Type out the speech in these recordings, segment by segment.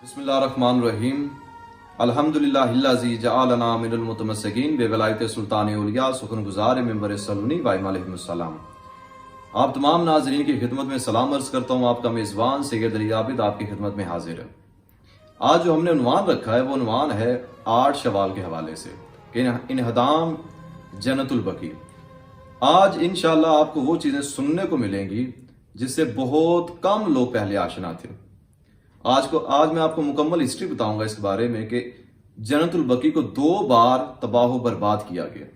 بسم اللہ الرحمن الرحیم الحمدللہ الذی جعلنا من المتمسکین بولایت سلطان اولیاء سخن گزار ممبر سلونی وائم علیہ السلام۔ آپ تمام ناظرین کی خدمت میں سلام عرض کرتا ہوں۔ آپ کا میزبان سید علی عابد آپ کی خدمت میں حاضر ہے۔ آج جو ہم نے عنوان رکھا ہے وہ عنوان ہے 8 شوال کے حوالے سے کہ انہدام جنت البقیع۔ آج انشاءاللہ آپ کو وہ چیزیں سننے کو ملیں گی جس سے بہت کم لوگ پہلے آشنا تھے۔ آج میں آپ کو مکمل ہسٹری بتاؤں گا اس کے بارے میں کہ جنت البقیع کو 2 بار تباہ و برباد کیا گیا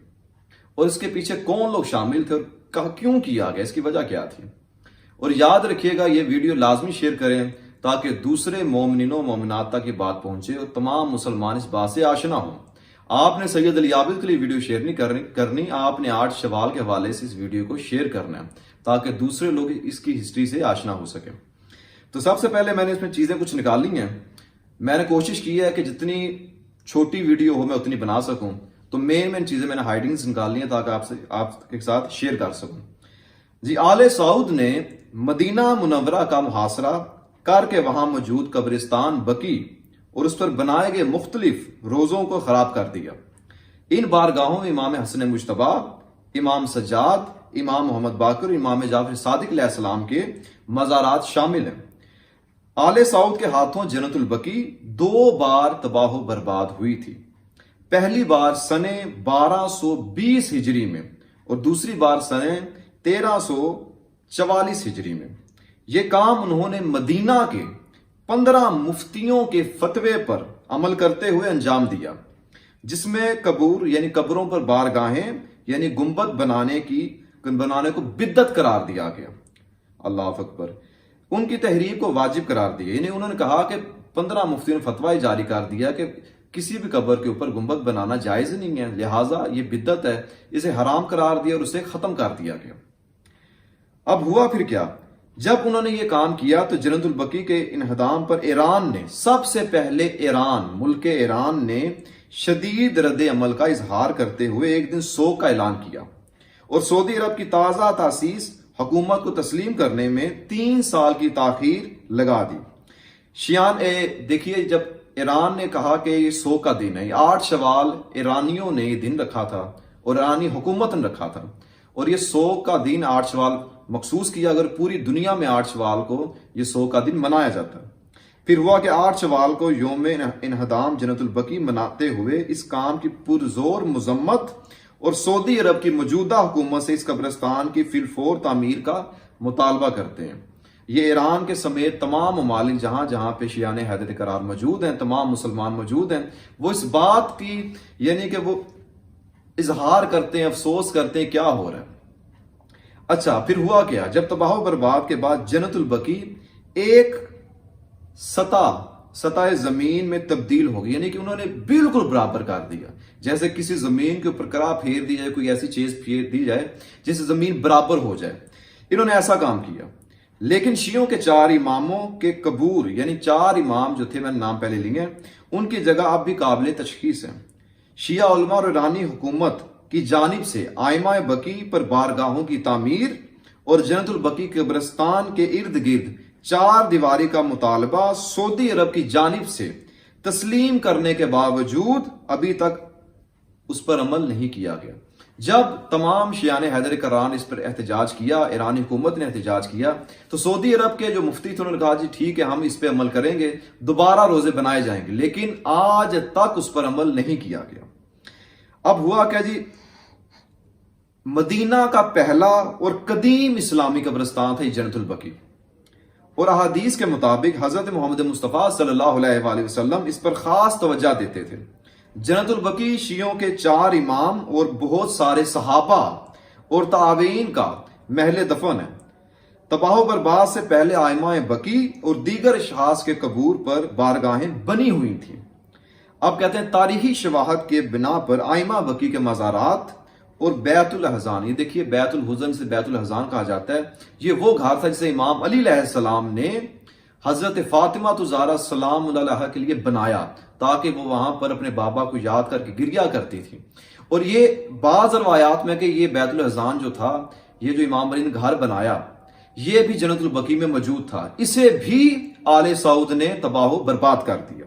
اور اس کے پیچھے کون لوگ شامل تھے اور کیوں کیا گیا، اس کی وجہ کیا تھی۔ اور یاد رکھیے گا یہ ویڈیو لازمی شیئر کریں تاکہ دوسرے مومنین و مومنات تک یہ بات پہنچے اور تمام مسلمان اس بات سے آشنا ہوں۔ آپ نے سید علی عابد کے لیے ویڈیو شیئر نہیں کرنی، آپ نے 8 شوال کے حوالے سے اس ویڈیو کو شیئر کرنا ہے تاکہ دوسرے لوگ اس کی ہسٹری سے آشنا ہو سکیں۔ تو سب سے پہلے میں نے اس میں چیزیں کچھ نکالی ہیں۔ میں نے کوشش کی ہے کہ جتنی چھوٹی ویڈیو ہو میں اتنی بنا سکوں، تو مین چیزیں میں نے ہائیڈنگز نکال لی ہیں تاکہ آپ کے ساتھ شیئر کر سکوں۔ جی، آل سعود نے مدینہ منورہ کا محاصرہ کر کے وہاں موجود قبرستان بقیع اور اس پر بنائے گئے مختلف روضوں کو خراب کر دیا۔ ان بارگاہوں میں امام حسن مجتبی، امام سجاد، امام محمد باقر اور امام جعفر صادق علیہ السلام کے مزارات شامل ہیں۔ آل سعود کے ہاتھوں جنت البقیع 2 بار تباہ و برباد ہوئی تھی۔ پہلی بار سن 1220 ہجری میں اور دوسری بار سن 1344 ہجری میں۔ یہ کام انہوں نے مدینہ کے 15 مفتیوں کے فتوے پر عمل کرتے ہوئے انجام دیا، جس میں قبور یعنی قبروں پر بارگاہیں یعنی گنبد بنانے کو بدعت قرار دیا گیا۔ اللہ اکبر۔ ان کی تحریک کو واجب قرار دیا، یعنی انہوں نے کہا کہ 15 مفتیوں نے فتویٰ جاری کر دیا کہ کسی بھی قبر کے اوپر گنبد بنانا جائز نہیں ہے، لہٰذا یہ بدعت ہے، اسے حرام قرار دیا اور اسے ختم کر دیا گیا۔ اب ہوا پھر کیا؟ جب انہوں نے یہ کام کیا تو جنت البقیع کے انہدام پر ایران نے سب سے پہلے ملک ایران نے شدید رد عمل کا اظہار کرتے ہوئے ایک دن سوگ کا اعلان کیا اور سعودی عرب کی تازہ تاسیس حکومت کو تسلیم کرنے میں 3 سال کی تاخیر لگا دی۔ شیعان دیکھیے، جب ایران نے کہا کہ یہ سوگ کا دن ہے، 8 شوال ایرانیوں نے یہ دن رکھا تھا اور ایرانی حکومت نے رکھا تھا، اور یہ سوگ کا دن 8 شوال مخصوص کیا۔ اگر پوری دنیا میں 8 شوال کو یہ سوگ کا دن منایا جاتا ہے۔ پھر ہوا کہ 8 شوال کو یوم انہدام جنت البقیع مناتے ہوئے اس کام کی پرزور مذمت اور سعودی عرب کی موجودہ حکومت سے اس قبرستان کی فی الفور تعمیر کا مطالبہ کرتے ہیں۔ یہ ایران کے سمیت تمام ممالک جہاں جہاں پہ شیعان حیدر قرار موجود ہیں، تمام مسلمان موجود ہیں، وہ اس بات کی یعنی کہ وہ اظہار کرتے ہیں، افسوس کرتے ہیں کیا ہو رہا ہے۔ اچھا، پھر ہوا کیا؟ جب تباہ و برباد کے بعد جنت البقیع ایک سطح زمین میں تبدیل ہو گئی، یعنی کہ انہوں نے بالکل برابر کر دیا، جیسے کسی زمین کے اوپر کرا پھیر دی جائے، کوئی ایسی چیز پھیر دی جائے جس سے زمین برابر ہو جائے۔ انہوں نے ایسا کام کیا، لیکن شیعوں کے 4 اماموں کے قبور یعنی 4 امام جو تھے، میں نے نام پہلے لیے ہیں، ان کی جگہ اب بھی قابل تشخیص ہے۔ شیعہ علماء اور ایرانی حکومت کی جانب سے آئمہ بقیع پر بارگاہوں کی تعمیر اور جنت البقیع قبرستان کے ارد گرد 4 دیواری کا مطالبہ سعودی عرب کی جانب سے تسلیم کرنے کے باوجود ابھی تک اس پر عمل نہیں کیا گیا۔ جب تمام شیعان حیدر کرار نے اس پر احتجاج کیا، ایرانی حکومت نے احتجاج کیا، تو سعودی عرب کے جو مفتی تھے انہوں نے کہا جی ٹھیک ہے، ہم اس پہ عمل کریں گے، دوبارہ روزے بنائے جائیں گے، لیکن آج تک اس پر عمل نہیں کیا گیا۔ اب ہوا کیا جی؟ مدینہ کا پہلا اور قدیم اسلامی قبرستان تھا جنت البقیع، اور احادیث کے مطابق حضرت محمد مصطفیٰ صلی اللہ علیہ وآلہ وسلم اس پر خاص توجہ دیتے تھے۔ جنت البقیع شیعوں کے 4 امام اور بہت سارے صحابہ اور تابعین کا محل دفن ہے۔ تباہ و برباد سے پہلے آئمہ بقیع اور دیگر اشخاص کے قبور پر بارگاہیں بنی ہوئی تھیں۔ اب کہتے ہیں تاریخی شواہد کے بنا پر آئمہ بقیع کے مزارات اور بیت الاحزان، یہ دیکھیے بیت الحزن سے بیت الاحزان کہا جاتا ہے، یہ وہ گھر تھا جسے امام علی علیہ السلام نے حضرت فاطمہ الزہرا سلام اللہ علیہا کے لیے بنایا تاکہ وہ وہاں پر اپنے بابا کو یاد کر کے گریا کرتی تھی۔ اور یہ بعض روایات میں کہ یہ بیت الاحزان جو تھا، یہ جو امام علی نے گھر بنایا، یہ بھی جنت البقیع میں موجود تھا، اسے بھی آل سعود نے تباہ و برباد کر دیا۔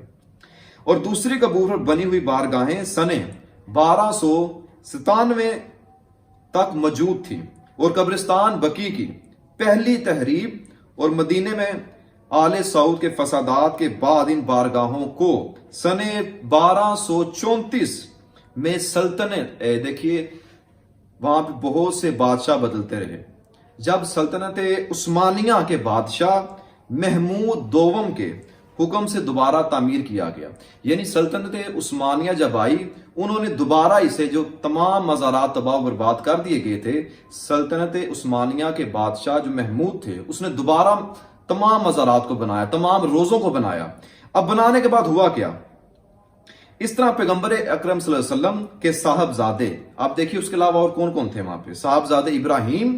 اور دوسری قبور پر بنی ہوئی بارگاہیں سن 1297 تک موجود تھی، اور قبرستان بقیع کی پہلی تحریب اور مدینے میں آل سعود کے فسادات کے بعد ان بارگاہوں کو سن 1234 میں سلطنت، دیکھیے وہاں پہ بہت سے بادشاہ بدلتے رہے، جب سلطنت عثمانیہ کے بادشاہ محمود دوم کے حکم سے دوبارہ تعمیر کیا گیا۔ یعنی سلطنت عثمانیہ جب آئی، انہوں نے دوبارہ اسے، جو تمام مزارات تباہ و برباد کر دیے گئے تھے، سلطنت عثمانیہ کے بادشاہ جو محمود تھے اس نے دوبارہ تمام مزارات کو بنایا، تمام روزوں کو بنایا۔ اب بنانے کے بعد ہوا کیا؟ اس طرح پیغمبر اکرم صلی اللہ علیہ وسلم کے صاحبزادے، آپ دیکھیے اس کے علاوہ اور کون کون تھے وہاں پہ، صاحبزادے ابراہیم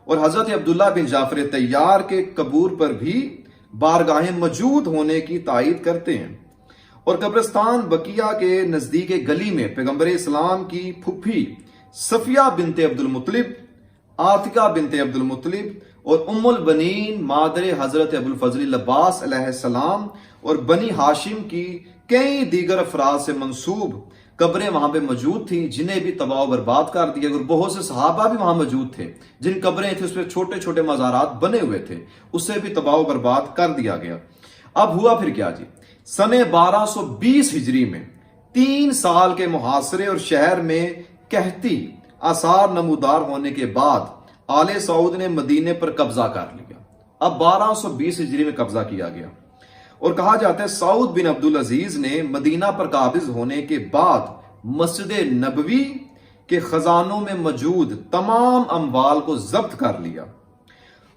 اور حضرت عبداللہ بن جعفر طیار کے قبور پر بھی بارگاہیں موجود ہونے کی تائید کرتے ہیں۔ اور قبرستان بقیہ کے نزدیک گلی میں پیغمبر اسلام کی پھپھی صفیہ بنت عبد المطلب، عاتقہ بنت عبد المطلب اور ام البنین مادر حضرت ابو الفضل العباس علیہ السلام اور بنی ہاشم کی کئی دیگر افراد سے منسوب قبریں وہاں پہ موجود تھیں، جنہیں بھی تباہ و برباد کر دیا گیا۔ اور بہت سے صحابہ بھی وہاں موجود تھے، جن قبریں تھے اس پہ چھوٹے چھوٹے مزارات بنے ہوئے تھے، اسے بھی تباہ و برباد کر دیا گیا۔ اب ہوا پھر کیا جی؟ سن 1220 ہجری میں 3 سال کے محاصرے اور شہر میں قحطی آثار نمودار ہونے کے بعد آل سعود نے مدینے پر قبضہ کر لیا۔ اب 1220 ہجری میں قبضہ کیا گیا، اور کہا جاتا ہے سعود بن عبدالعزیز نے مدینہ پر قابض ہونے کے بعد مسجد نبوی کے خزانوں میں موجود تمام اموال کو ضبط کر لیا،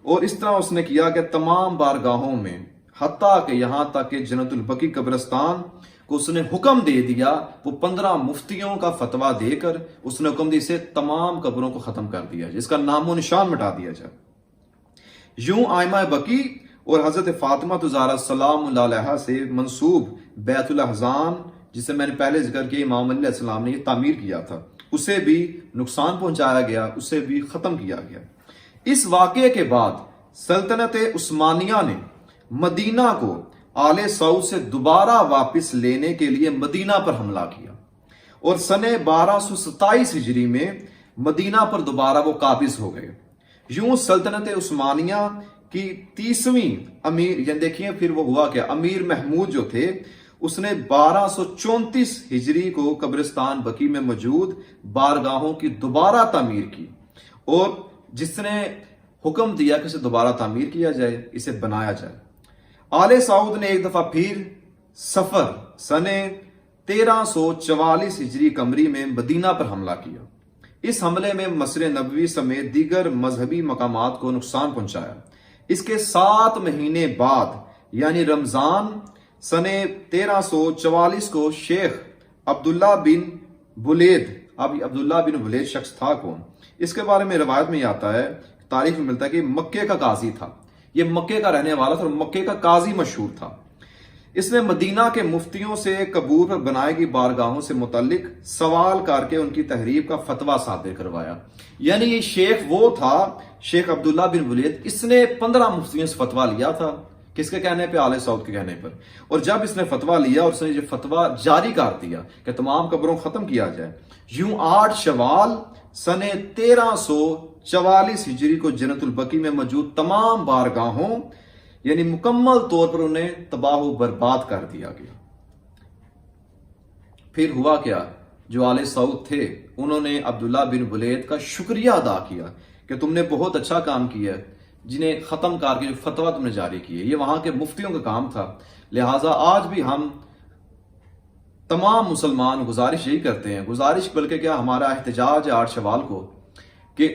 اور اس طرح اس نے کیا کہ تمام بارگاہوں میں، حتیٰ کہ یہاں تک کہ جنت البقیع قبرستان کو اس نے حکم دے دیا، وہ 15 مفتیوں کا فتویٰ دے کر اس نے حکم دی سے تمام قبروں کو ختم کر دیا جائے، جس کا نام و نشان مٹا دیا جائے۔ یوں آئمہ بقیع اور حضرت فاطمہ الزہرا سلام اللہ علیہا سے منسوب بیت الاحزان، جسے میں نے پہلے ذکر کیا امام علیہ السلام نے یہ تعمیر کیا تھا، اسے بھی نقصان پہنچایا گیا، اسے بھی ختم کیا گیا۔ اس واقعے کے بعد سلطنت عثمانیہ نے مدینہ کو آل سعود سے دوبارہ واپس لینے کے لیے مدینہ پر حملہ کیا، اور سن 1227 ہجری میں مدینہ پر دوبارہ وہ قابض ہو گئے۔ یوں سلطنت عثمانیہ کی 30ویں امیر، یعنی دیکھیے پھر وہ ہوا کیا، امیر محمود جو تھے اس نے 1234 ہجری کو قبرستان بقیع میں موجود بارگاہوں کی دوبارہ تعمیر کی، اور جس نے حکم دیا کہ اسے دوبارہ تعمیر کیا جائے، اسے بنایا جائے۔ آل سعود نے ایک دفعہ پھر صفر سن 1344 ہجری قمری میں مدینہ پر حملہ کیا۔ اس حملے میں مسجد نبوی سمیت دیگر مذہبی مقامات کو نقصان پہنچایا۔ اس کے 7 مہینے بعد یعنی رمضان سن 1344 کو شیخ عبداللہ بن بلید، اب عبداللہ بن بلید شخص تھا کون؟ اس کے بارے میں روایت میں یہ آتا ہے، تاریخ میں ملتا ہے کہ مکے کا قاضی تھا، یہ مکے کا رہنے والا تھا اور مکے کا قاضی مشہور تھا۔ اس نے مدینہ کے مفتیوں سے قبور پر بنائی گئی بارگاہوں سے متعلق سوال کر کے ان کی تحریف کا فتویٰ صادر کروایا۔ یعنی یہ شیخ وہ تھا، شیخ عبداللہ بن بلید، اس نے 15 مفتیوں سے فتویٰ لیا تھا، کس کے کہنے پہ؟ آل سعود کے کہنے پر۔ اور جب اس نے فتویٰ لیا اور اس نے یہ فتویٰ جاری کر دیا کہ تمام قبروں کو ختم کیا جائے، یوں 8 شوال سن 1344 ہجری کو جنت البقیع میں موجود تمام بارگاہوں یعنی مکمل طور پر انہیں تباہ و برباد کر دیا گیا۔ پھر ہوا کیا؟ جو آل سعود تھے انہوں نے عبداللہ بن بلید کا شکریہ ادا کیا کہ تم نے بہت اچھا کام کیا، جنہیں ختم کر کے جو فتویٰ تم نے جاری کیے، یہ وہاں کے مفتیوں کا کام تھا۔ لہٰذا آج بھی ہم تمام مسلمان گزارش یہی کرتے ہیں، گزارش بلکہ کیا ہمارا احتجاج ہے 8 شوال کو، کہ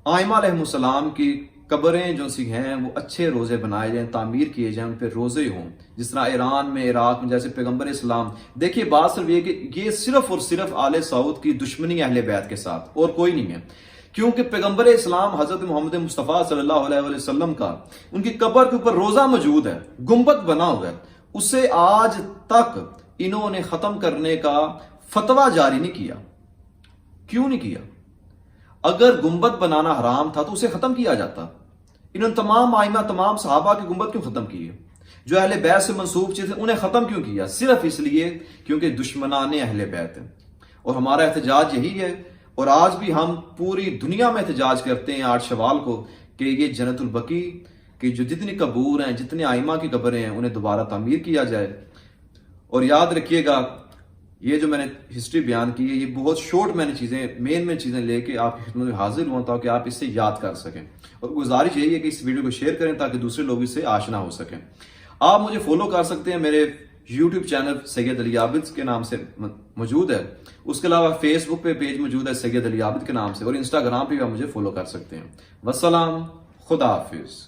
آئمہ علیہ السلام کی قبریں جو سی ہیں وہ اچھے روزے بنائے جائیں، تعمیر کیے جائیں، ان پہ روزے ہوں، جس طرح ایران میں، عراق میں، جیسے پیغمبر اسلام۔ دیکھیے بات صرف یہ کہ یہ صرف اور صرف آل سعود کی دشمنی اہل بیت کے ساتھ، اور کوئی نہیں ہے، کیونکہ پیغمبر اسلام حضرت محمد مصطفیٰ صلی اللہ علیہ وآلہ وسلم کا ان کی قبر کے اوپر روزہ موجود ہے، گنبد بنا ہوا ہے، اسے آج تک انہوں نے ختم کرنے کا فتویٰ جاری نہیں کیا۔ کیوں نہیں کیا؟ اگر گنبد بنانا حرام تھا تو اسے ختم کیا جاتا، انہوں نے تمام آئمہ تمام صحابہ کی گنبد کیوں ختم کی ہے؟ جو اہل بیت سے منسوب چیزیں انہیں ختم کیوں کیا؟ صرف اس لیے کیونکہ دشمنان اہل بیت ہیں. اور ہمارا احتجاج یہی ہے، اور آج بھی ہم پوری دنیا میں احتجاج کرتے ہیں 8 شوال کو کہ یہ جنت البقیع کہ جو جتنی قبور ہیں، جتنے آئمہ کی قبریں ہیں، انہیں دوبارہ تعمیر کیا جائے. اور یاد رکھیے گا یہ جو میں نے ہسٹری بیان کی ہے، یہ بہت شارٹ میں نے چیزیں مین چیزیں لے کے آپ کی خدمت میں حاضر ہوا تاکہ آپ اس سے یاد کر سکیں. اور گزارش یہی ہے کہ اس ویڈیو کو شیئر کریں تاکہ دوسرے لوگ اس سے آشنا ہو سکیں. آپ مجھے فالو کر سکتے ہیں، میرے یوٹیوب چینل سید علی عابد کے نام سے موجود ہے. اس کے علاوہ فیس بک پہ پیج موجود ہے سید علی عابد کے نام سے، اور انسٹاگرام پہ بھی آپ مجھے فالو کر سکتے ہیں. والسلام، خدا حافظ.